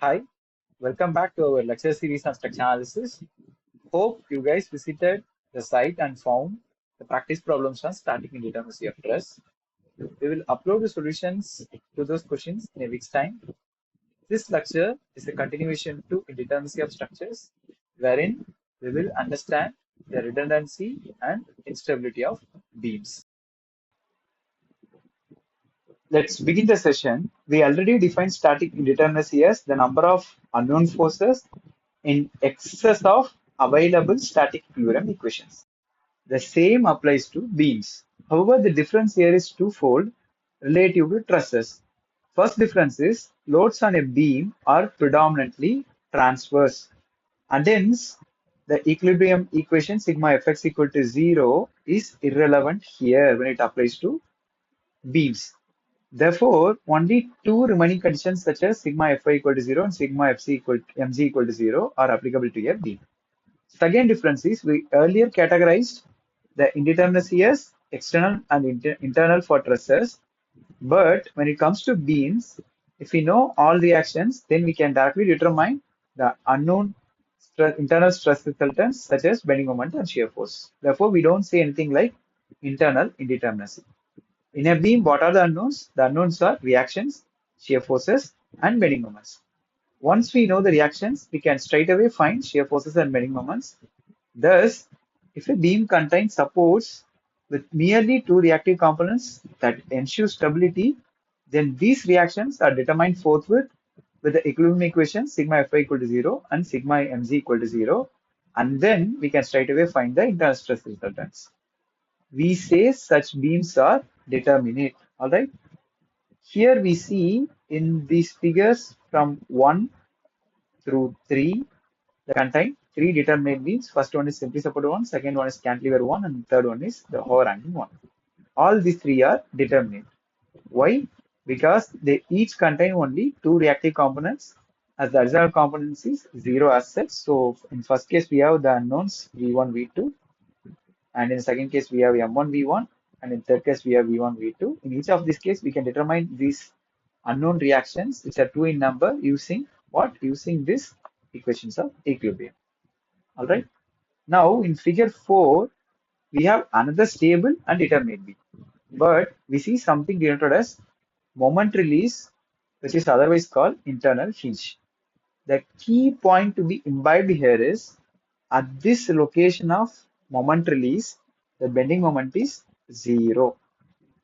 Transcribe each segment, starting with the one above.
Hi, welcome back to our lecture series on structure analysis. Hope you guys visited the site and found the practice problems on static indeterminacy of stress. We will upload the solutions to those questions in a week's time. This lecture is a continuation to indeterminacy of structures, wherein we will understand the redundancy and instability of beams. Let's begin the session. We already defined static indeterminacy as the number of unknown forces in excess of available static equilibrium equations. The same applies to beams. However, the difference here is twofold relative to trusses. First difference is loads on a beam are predominantly transverse, and hence the equilibrium equation sigma fx equal to 0 is irrelevant here when it applies to beams. Therefore, only two remaining conditions such as sigma fy equal to 0 and sigma mg equal to 0 are applicable to a beam. Second difference is we earlier categorized the indeterminacy as external and internal for trusses, but when it comes to beams, if we know all reactions, then we can directly determine the unknown internal stress resultants such as bending moment and shear force. Therefore, we don't say anything like internal indeterminacy. In a beam, what are the unknowns? The unknowns are reactions, shear forces, and bending moments. Once we know the reactions, we can straight away find shear forces and bending moments. Thus, if a beam contains supports with merely two reactive components that ensure stability, then these reactions are determined forthwith with the equilibrium equation sigma Fy equal to 0 and sigma mg equal to 0, and then we can straight away find the internal stress resultants. We say such beams are determinate. All right. Here we see in these figures from 1 through 3, they contain three determinate beams. First one is simply supported one, second one is cantilever one, and third one is the overhanging one. All these three are determinate. Why? Because they each contain only two reactive components, as the original components is 0 as such. So in first case we have the unknowns V1, V2, and in second case we have M1, V1, and in third case we have V1, V2. In each of these cases we can determine these unknown reactions which are two in number using what? Using these equations of equilibrium. All right. Now in figure 4, we have another stable and determinate beam, but we see something denoted as moment release, which is otherwise called internal hinge. The key point to be imbibed here is at this location of moment release, the bending moment is 0.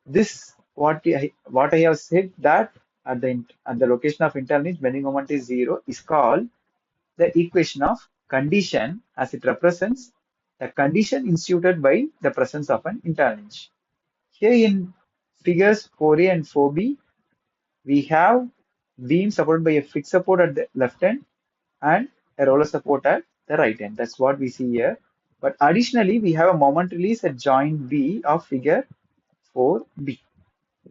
This what I have said that at the location of internal hinge, bending moment is 0 is called the equation of condition, as it represents the condition instituted by the presence of an internal hinge. Here in figures 4a and 4b, we have beam supported by a fixed support at the left end and a roller support at the right end. That's what we see here. But additionally, we have a moment release at joint B of figure 4b.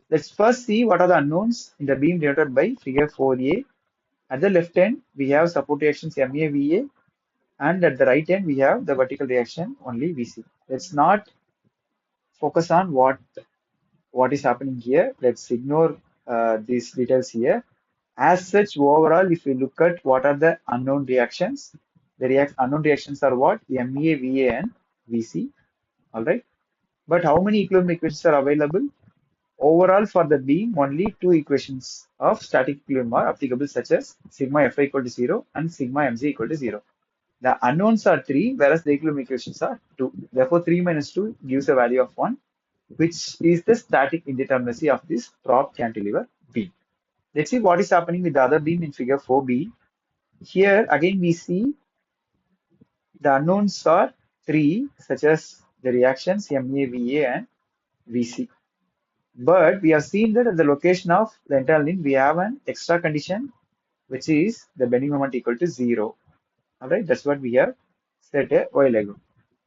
Let's first see what are the unknowns in the beam denoted by figure 4a. At the left end, we have support reactions MAVA, and at the right end, we have the vertical reaction only VC. Let's not focus on what is happening here. Let's ignore these details here. As such, overall, if we look at what are the unknown reactions, the unknown reactions are what? MA, VA, and VC. All right. But how many equilibrium equations are available? Overall, for the beam, only two equations of static equilibrium are applicable, such as sigma Fi equal to 0 and sigma mg equal to 0. The unknowns are 3, whereas the equilibrium equations are 2. Therefore, 3 minus 2 gives a value of 1, which is the static indeterminacy of this prop cantilever beam. Let's see what is happening with the other beam in figure 4b. Here again we see the unknowns are 3, such as the reactions MA, VA, and VC. But we have seen that at the location of the internal link, we have an extra condition, which is the bending moment equal to 0. All right, that's what we have set a while ago.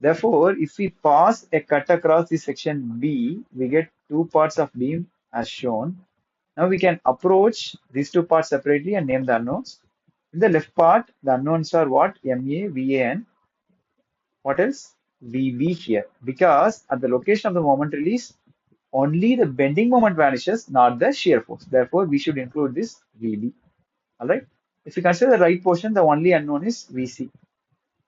Therefore, if we pass a cut across this section B, we get two parts of beam as shown. Now we can approach these two parts separately and name the unknowns. In the left part, the unknowns are what? MA, VA, and what else? VB here. Because at the location of the moment release, only the bending moment vanishes, not the shear force. Therefore, we should include this VB. All right. If you consider the right portion, the only unknown is VC.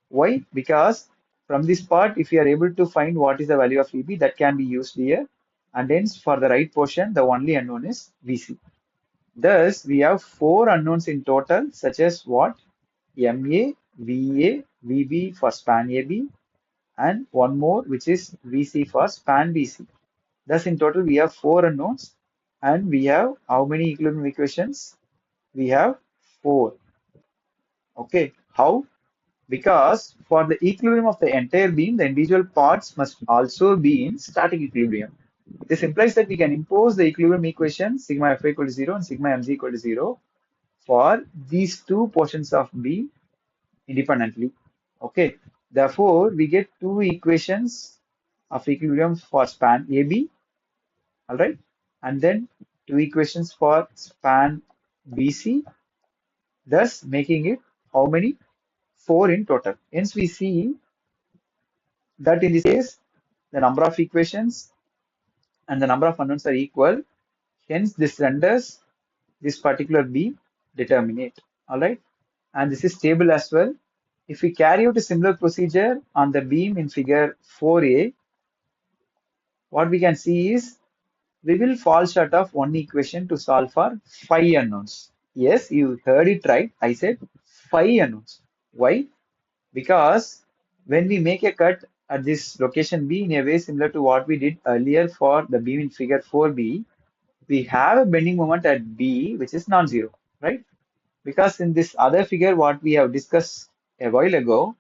Why? Because from this part, if you are able to find what is the value of EB, that can be used here. And hence, for the right portion, the only unknown is VC. Thus, we have four unknowns in total, such as what? MA, VA, VB for span AB, and one more, which is VC for span BC. Thus, in total, we have four unknowns, and we have how many equilibrium equations? We have four. Okay, how? Because for the equilibrium of the entire beam, the individual parts must also be in static equilibrium. This implies that we can impose the equilibrium equation sigma F equal to 0 and sigma mg equal to 0 for these two portions of beam independently. Okay, therefore, we get two equations of equilibrium for span AB, all right, and then two equations for span BC, thus making it how many? Four in total. Hence, we see that in this case, the number of equations and the number of unknowns are equal. Hence, this renders this particular beam determinate. All right. And this is stable as well. If we carry out a similar procedure on the beam in figure 4a, what we can see is we will fall short of one equation to solve for five unknowns. Yes, you heard it right. I said five unknowns. Why? Because when we make a cut at this location B in a way similar to what we did earlier for the beam in figure 4b, we have a bending moment at B which is non-zero, right? Because in this other figure, what we have discussed a while ago,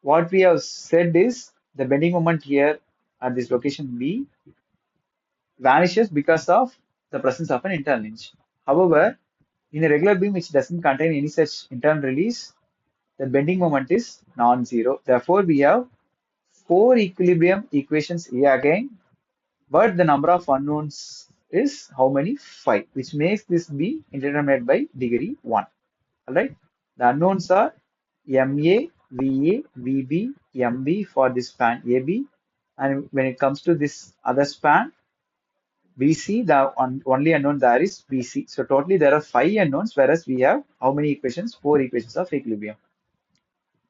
what we have said is the bending moment here at this location B vanishes because of the presence of an internal hinge. However, in a regular beam which doesn't contain any such internal release, the bending moment is non-zero. Therefore, we have four equilibrium equations here again, but the number of unknowns is how many? Five, which makes this be indeterminate by degree 1. Alright, the unknowns are MA, VA, VB, MB for this span AB, and when it comes to this other span BC, the only unknown there is BC. So totally there are five unknowns, whereas we have how many equations? Four equations of equilibrium.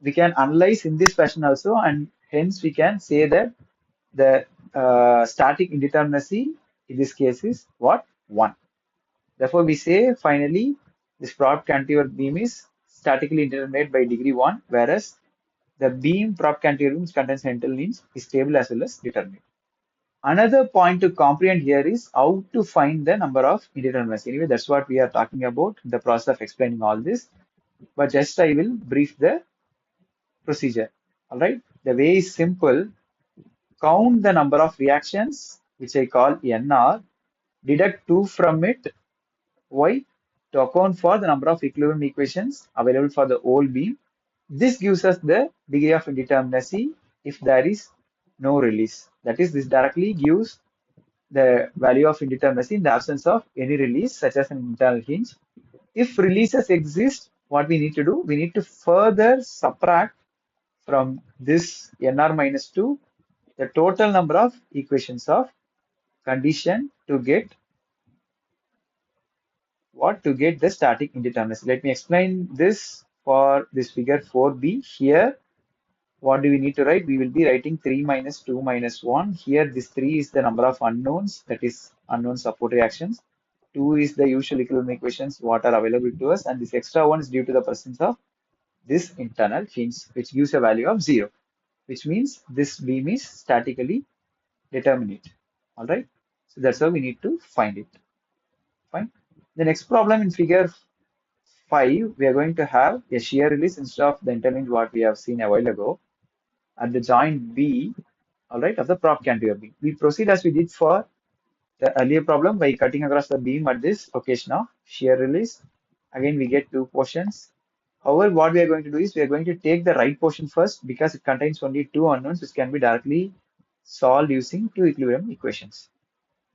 We can analyze in this fashion also, and hence we can say that the static indeterminacy in this case is what? 1. Therefore, we say finally this prop cantilever beam is statically indeterminate by degree 1, whereas the beam prop cantilever beam which contains internal hinge is stable as well as determinate. Another point to comprehend here is how to find the number of indeterminacy. Anyway, that's what we are talking about in the process of explaining all this. But just I will brief the procedure. All right. The way is simple. Count the number of reactions, which I call NR, deduct 2 from it. Why? To account for the number of equilibrium equations available for the whole beam. This gives us the degree of indeterminacy if there is no release. That is, this directly gives the value of indeterminacy in the absence of any release, such as an internal hinge. If releases exist, what we need to do? We need to further subtract from this NR minus 2 the total number of equations of condition to get what? To get the static indeterminacy. Let me explain this for this figure 4b. Here, what do we need to write? We will be writing 3 minus 2 minus 1. Here, this 3 is the number of unknowns, that is unknown support reactions. 2 is the usual equilibrium equations what are available to us, and this extra one is due to the presence of this internal hinge, which gives a value of 0, which means this beam is statically determinate. All right. So that's how we need to find it. Fine. The next problem in figure 5, we are going to have a shear release instead of the internal hinge what we have seen a while ago at the joint B, all right, of the prop cantilever beam. We proceed as we did for the earlier problem by cutting across the beam at this location of shear release. Again, we get two portions. However, what we are going to do is we are going to take the right portion first because it contains only two unknowns which can be directly solved using two equilibrium equations.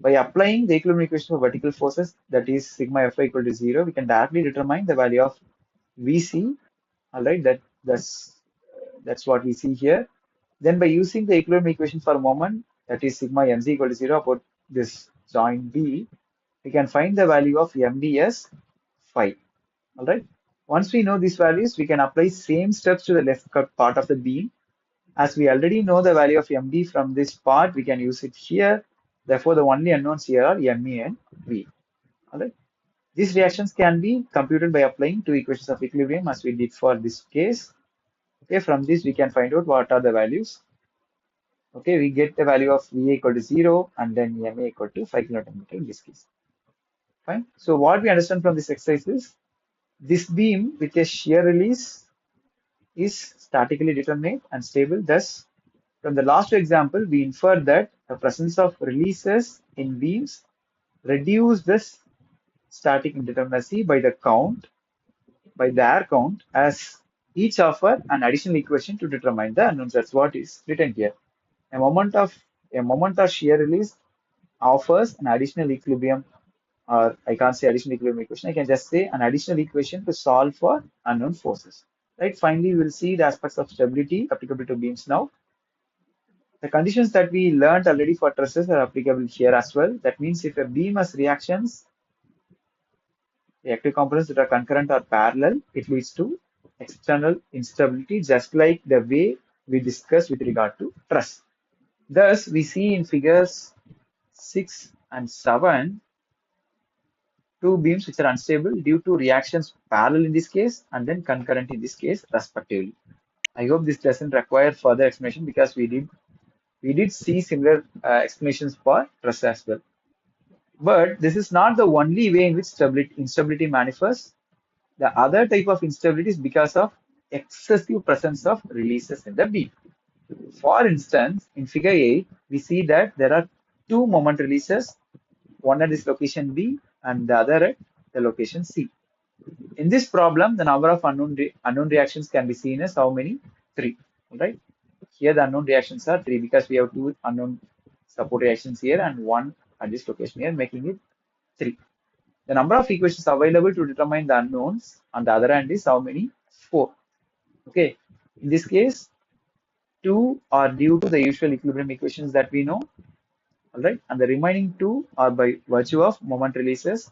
By applying the equilibrium equation for vertical forces, that is sigma Fy equal to 0, we can directly determine the value of Vc. All right, that's what we see here. Then by using the equilibrium equation for moment, that is sigma mg equal to 0 about this joint B, we can find the value of md as phi. All right. Once we know these values, we can apply same steps to the left cut part of the beam. As we already know the value of MD from this part, we can use it here. Therefore, the only unknowns here are ME and V. Alright. These reactions can be computed by applying two equations of equilibrium as we did for this case. Okay, from this we can find out what are the values. Okay, we get the value of VA equal to 0 and then MA equal to 5 kN in this case. Fine. So what we understand from this exercise is this beam with a shear release is statically determinate and stable. Thus, from the last example, we infer that the presence of releases in beams reduce this static indeterminacy by their count, as each offer an additional equation to determine the unknowns. That's what is written here. A moment of shear release offers an additional equilibrium, or I can't say additional equilibrium equation, I can just say an additional equation to solve for unknown forces. Right. Finally, we'll see the aspects of stability applicable to beams now. The conditions that we learned already for trusses are applicable here as well. That means if a beam has reactions, the active components that are concurrent or parallel, it leads to external instability, just like the way we discussed with regard to truss. Thus, we see in figures 6 and 7 two beams which are unstable due to reactions parallel in this case and then concurrent in this case respectively. I hope this doesn't require further explanation because we did see similar explanations for truss as well. But this is not the only way in which instability manifests. The other type of instability is because of excessive presence of releases in the beam. For instance, in figure 8, we see that there are two moment releases, one at this location B and the other at the location C. In this problem, the number of unknown reactions can be seen as how many? 3. Right? Here the unknown reactions are 3 because we have two unknown support reactions here and one at this location here, making it 3. The number of equations available to determine the unknowns on the other hand is how many? 4. Okay. In this case, 2 are due to the usual equilibrium equations that we know. Alright. And the remaining 2 are by virtue of moment releases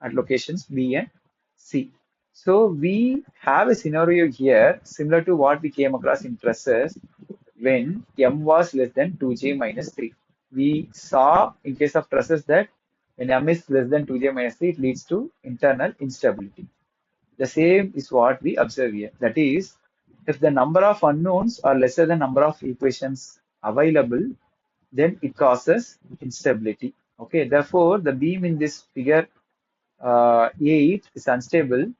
at locations B and C. So we have a scenario here similar to what we came across in trusses when M was less than 2j minus 3. We saw in case of trusses that when M is less than 2j minus 3, it leads to internal instability. The same is what we observe here. That is, if the number of unknowns are lesser than number of equations available, then it causes instability. Okay, therefore, the beam in this figure 8 is unstable,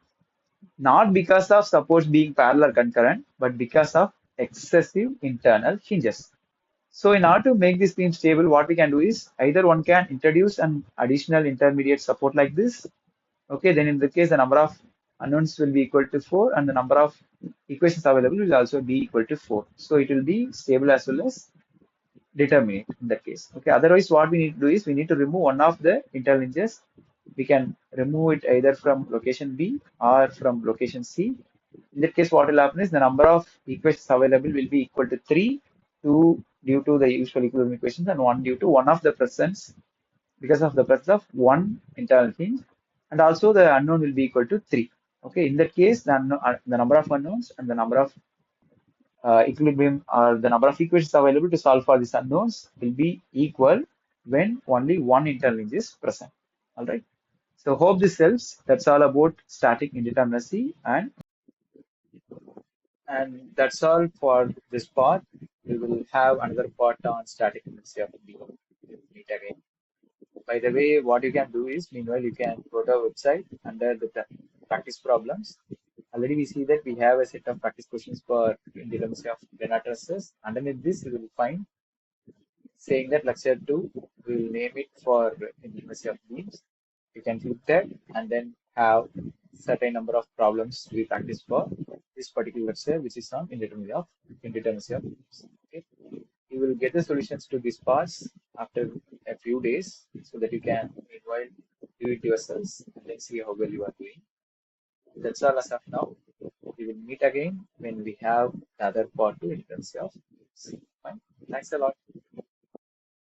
not because of supports being parallel or concurrent, but because of excessive internal hinges. So in order to make this beam stable, what we can do is either one can introduce an additional intermediate support like this. Okay, then in the case, the number of unknowns will be equal to 4 and the number of equations available will also be equal to 4. So it will be stable as well as determinate in that case. Okay, otherwise what we need to do is we need to remove one of the internal hinges. We can remove it either from location B or from location C. In that case, what will happen is the number of equations available will be equal to 3, 2 due to the usual equilibrium equations and 1 due to one of the presence because of the presence of one internal hinge, and also the unknown will be equal to 3. Okay, in that case, the number of unknowns and the number of equilibrium or the number of equations available to solve for these unknowns will be equal when only one internal hinge is present. All right. So hope this helps. That's all about static indeterminacy, and that's all for this part. We will have another part on static indeterminacy of B. We'll meet again. By the way, what you can do is, meanwhile, you can go to our website under the practice problems. Already we see that we have a set of practice questions for indeterminacy of planar trusses. Underneath this, you will find saying that lecture 2, we will name it for indeterminacy of beams. You can click that and then have certain number of problems to be practiced for this particular lecture, which is on indeterminacy of beams. Okay. You will get the solutions to these parts after a few days so that you can meanwhile do it yourselves and then see how well you are doing. That's all as of now. We will meet again when we have the other part to indeterminacy of beams. Fine. Thanks a lot.